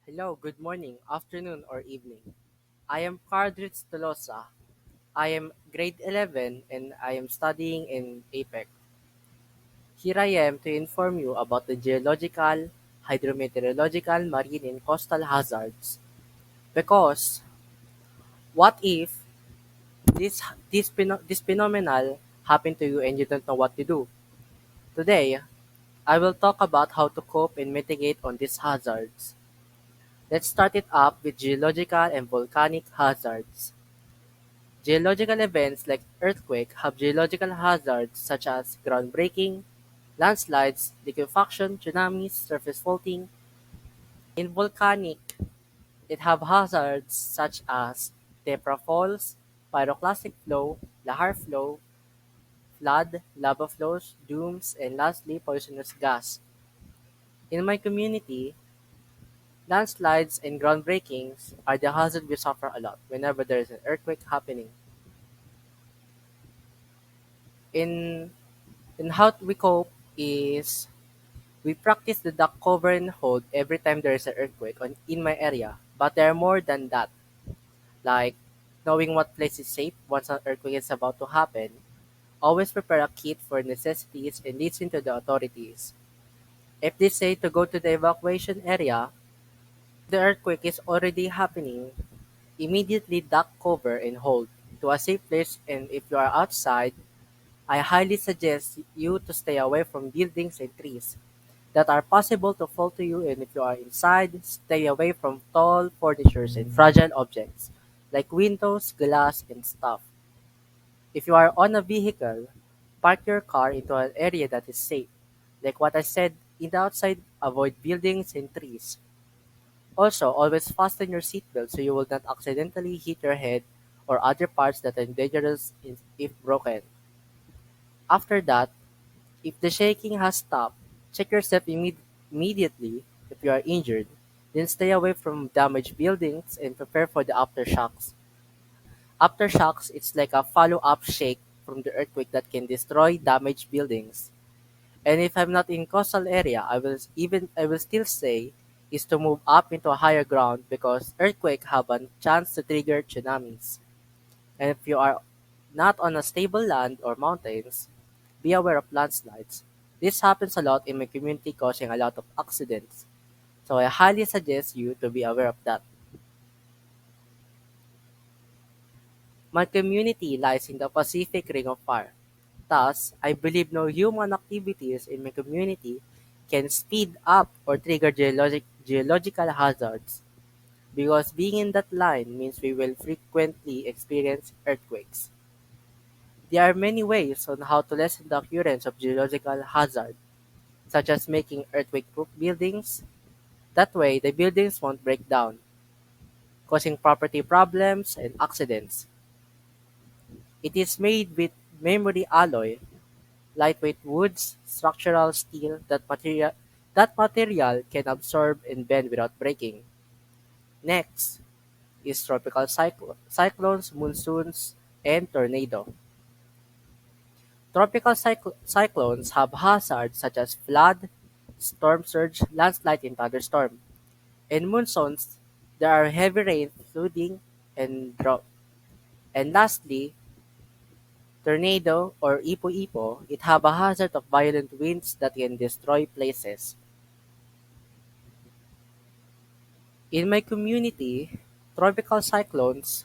Hello, good morning, afternoon, or evening. I am Cardritz Tolosa. I am grade 11 and I am studying in APEC. Here I am to inform you about the geological, hydrometeorological, marine, and coastal hazards. Because what if this phenomenal happened to you and you don't know what to do? Today, I will talk about how to cope and mitigate on these hazards. Let's start it up with geological and volcanic hazards. Geological events like earthquake have geological hazards such as groundbreaking, landslides, liquefaction, tsunamis, surface faulting. In volcanic, it have hazards such as tephra falls, pyroclastic flow, lahar flow, flood, lava flows, dooms, and lastly poisonous gas. In my community, landslides and groundbreakings are the hazard we suffer a lot whenever there is an earthquake happening. In in how we cope is we practice the duck cover and hold every time there is an earthquake in my area, but there are more than that, like knowing what place is safe once an earthquake is about to happen. Always prepare a kit for necessities and listen to the authorities. If they say to go to the evacuation area, the earthquake is already happening, immediately duck cover and hold to a safe place, and if you are outside, I highly suggest you to stay away from buildings and trees that are possible to fall to you, and if you are inside, stay away from tall furnitures and fragile objects like windows, glass, and stuff. If you are on a vehicle, park your car into an area that is safe. Like what I said, in the outside, avoid buildings and trees. Also, always fasten your seatbelt so you will not accidentally hit your head or other parts that are dangerous if broken. After that, if the shaking has stopped, check yourself immediately if you are injured, then stay away from damaged buildings and prepare for the aftershocks. Aftershocks is like a follow-up shake from the earthquake that can destroy damaged buildings. And if I'm not in coastal area, I will still say is to move up into a higher ground because earthquake have a chance to trigger tsunamis. And if you are not on a stable land or mountains, be aware of landslides. This happens a lot in my community, causing a lot of accidents. So I highly suggest you to be aware of that. My community lies in the Pacific Ring of Fire. Thus, I believe no human activities in my community can speed up or trigger geological hazards because being in that line means we will frequently experience earthquakes. There are many ways on how to lessen the occurrence of geological hazard, such as making earthquake-proof buildings. That way, the buildings won't break down, causing property problems and accidents. It is made with memory alloy, lightweight woods, structural steel that material can absorb and bend without breaking. Next is tropical cyclones, monsoons, and tornado. Tropical cyclones have hazards such as flood, storm surge, landslide, and thunderstorm. In monsoons, there are heavy rain, flooding, and drought. And lastly, tornado or ipo-ipo, it have a hazard of violent winds that can destroy places. In my community, tropical cyclones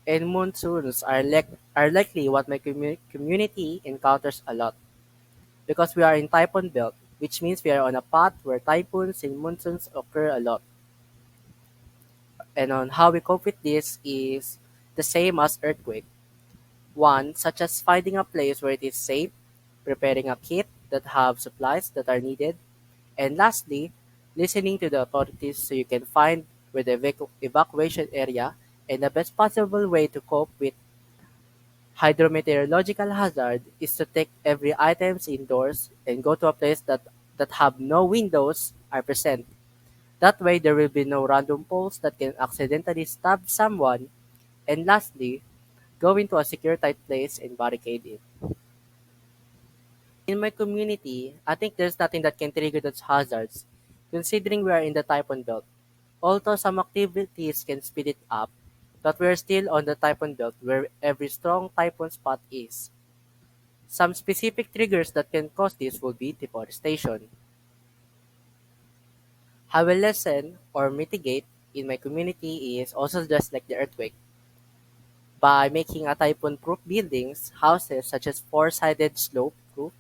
and monsoons are likely what my community encounters a lot because we are in typhoon belt, which means we are on a path where typhoons and monsoons occur a lot. And on how we cope with this is the same as earthquake. One, such as finding a place where it is safe, preparing a kit that have supplies that are needed, and lastly, listening to the authorities so you can find where the evacuation area and the best possible way to cope with hydrometeorological hazard is to take every items indoors and go to a place that have no windows are present. That way there will be no random poles that can accidentally stab someone. And lastly, go into a secure tight place and barricade it. In my community, I think there's nothing that can trigger those hazards, considering we are in the typhoon belt. Although some activities can speed it up, but we're still on the typhoon belt where every strong typhoon spot is. Some specific triggers that can cause this will be deforestation. How we lessen or mitigate in my community is also just like the earthquake by making a typhoon-proof buildings, houses such as four-sided slope-proof,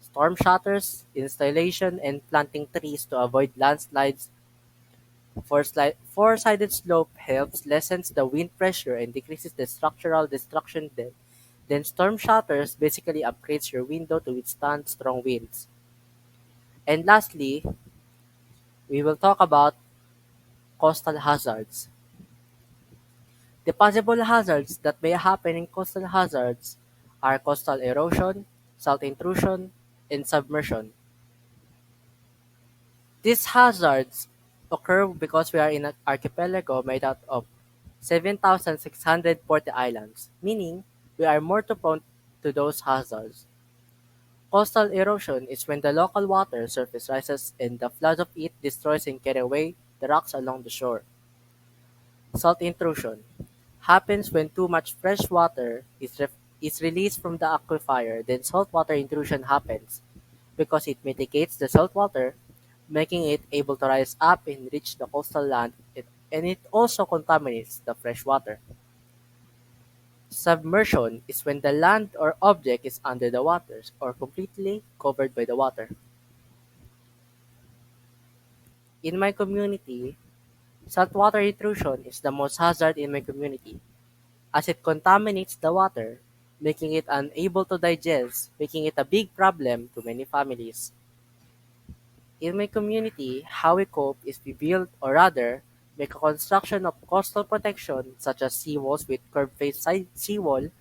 storm shutters, installation, and planting trees to avoid landslides. Four-sided slope helps lessens the wind pressure and decreases the structural destruction then storm shutters basically upgrades your window to withstand strong winds. And lastly, we will talk about coastal hazards. The possible hazards that may happen in coastal hazards are coastal erosion, salt intrusion, and submersion. These hazards occur because we are in an archipelago made out of 7,640 islands, meaning we are more prone to those hazards. Coastal erosion is when the local water surface rises and the flood of it destroys and carry away the rocks along the shore. Salt intrusion happens when too much fresh water is released from the aquifer, then saltwater intrusion happens because it mitigates the saltwater, making it able to rise up and reach the coastal land, and it also contaminates the fresh water. Submersion is when the land or object is under the waters or completely covered by the water. In my community, saltwater intrusion is the most hazard in my community, as it contaminates the water, making it unable to digest, making it a big problem to many families. In my community, how we cope is we build, or rather, make a construction of coastal protection such as seawalls with curved face side seawall.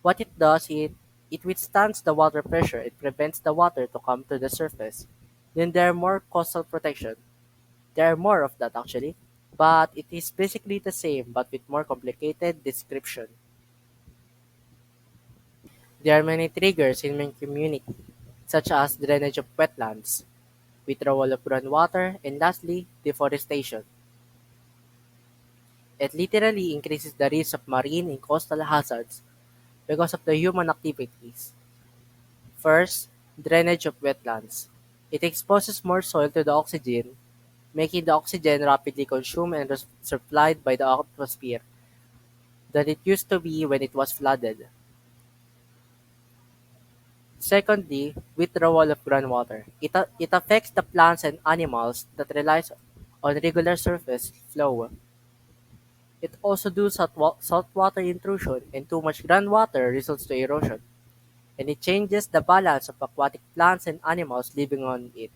What it does is it withstands the water pressure. It prevents the water to come to the surface. Then there are more coastal protection. There are more of that actually, but it is basically the same but with more complicated description. There are many triggers in my community, such as drainage of wetlands, withdrawal of groundwater, and lastly, deforestation. It literally increases the risk of marine and coastal hazards because of the human activities. First, drainage of wetlands. It exposes more soil to the oxygen, making the oxygen rapidly consumed and supplied by the atmosphere than it used to be when it was flooded. Secondly, withdrawal of groundwater. It affects the plants and animals that relies on regular surface flow. It also does saltwater intrusion, and too much groundwater results to erosion, and it changes the balance of aquatic plants and animals living on it.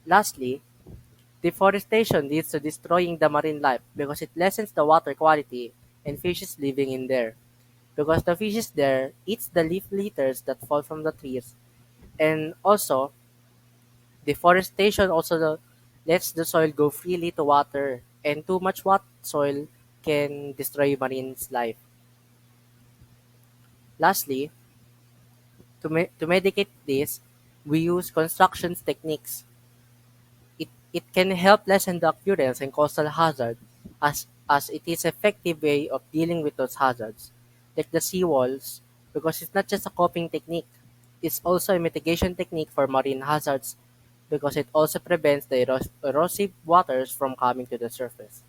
Lastly, deforestation leads to destroying the marine life because it lessens the water quality and fishes living in there. Because the fishes there eats the leaf litters that fall from the trees, and also deforestation also lets the soil go freely to water, and too much wet soil can destroy marine's life. Lastly, to mitigate this, we use construction techniques. It can help lessen the occurrence and coastal hazard as it is effective way of dealing with those hazards, like the seawalls, because it's not just a coping technique, it's also a mitigation technique for marine hazards because it also prevents the erosive waters from coming to the surface.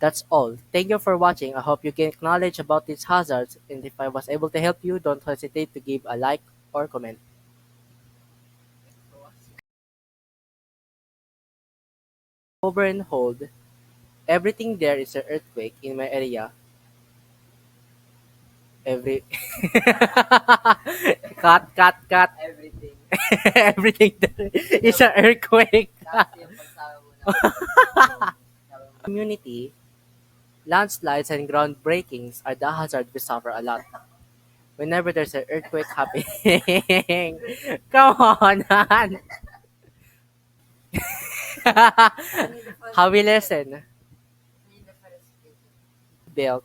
That's all. Thank you for watching. I hope you gain knowledge about these hazards, and if I was able to help you, don't hesitate to give a like or comment. Cover and hold. Everything there is an earthquake in my area. Every cut. Everything there is an earthquake. Community, landslides and ground breakings are the hazard we suffer a lot. Whenever there's an earthquake happening. Come on, man. How we listen? Belt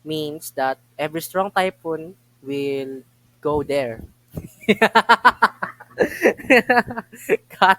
means that every strong typhoon will go there. Cut.